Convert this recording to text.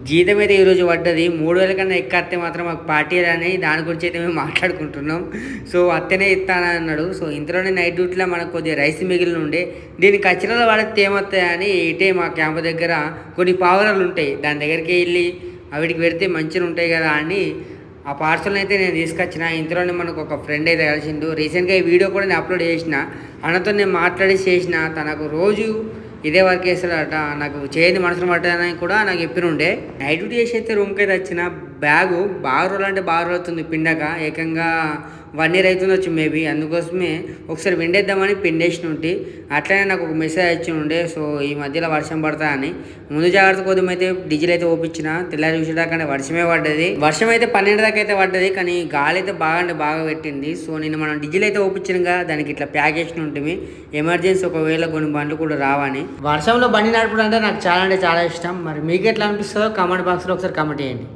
జీతం అయితే ఈరోజు పడ్డది. 3000 కన్నా ఎక్కువ అత్తే మాత్రం మాకు పార్టీ అని దాని గురించి అయితే మేము మాట్లాడుకుంటున్నాం. సో అత్తనే ఇస్తానన్నాడు. సో ఇంతలోనే నైట్ డ్యూటీలో మనకు కొద్దిగా రైస్ మిగిలిన ఉండే దీన్ని కచరాలో పడితే ఏమవుతాయని ఇటే మా క్యాంప్ దగ్గర కొన్ని పావురాలు ఉంటాయి. దాని దగ్గరికి వెళ్ళి అవిటికి పెడితే మంచిగా ఉంటాయి కదా అని ఆ పార్సల్ని అయితే నేను తీసుకొచ్చిన. ఇంతలోనే మనకు ఒక ఫ్రెండ్ అయితే కలిసిండు. రీసెంట్గా ఈ వీడియో కూడా నేను అప్లోడ్ చేసిన. అన్నతో నేను మాట్లాడి చేసిన. తనకు రోజు ఇదే వర్క్ చేస్తాడట. నాకు చేయని మనసును పట్టదని కూడా నాకు చెప్పినుండే. నైట్ డ్యూటీ చేసి అయితే రూమ్కి అయితే వచ్చిన. బ్యాగు బాగా రోజులు అంటే బాగా రోజులు అవుతుంది పిండక. ఏకంగా 1 year అవుతుండొచ్చు మేబీ. అందుకోసమే ఒకసారి విండేద్దామని పిండేసిన ఉంటే అట్లనే నాకు ఒక మెసేజ్ వచ్చి ఉండే. సో ఈ మధ్యలో వర్షం పడతా అని ముందు జాగ్రత్త కొద్దిగా అయితే డీజిల్ అయితే ఓపించిన. తెల్లారి చూసేదాకా వర్షమే పడ్డది. వర్షం అయితే 12 దాకా అయితే పడ్డది. కానీ గాలి అయితే బాగా అంటే బాగా పెట్టింది. సో నేను మనం డీజిల్ అయితే ఓపించినగా దానికి ఇట్లా ప్యాక్ చేసిన ఉంటుంది. ఎమర్జెన్సీ ఒకవేళ కొన్ని బండ్లు కూడా రావని. వర్షంలో బండి నడపడం అంటే నాకు చాలా అంటే చాలా ఇష్టం. మరి మీకు ఎట్లా అనిపిస్తుందో కామెంట్ బాక్స్లో ఒకసారి కామెంట్ చేయండి.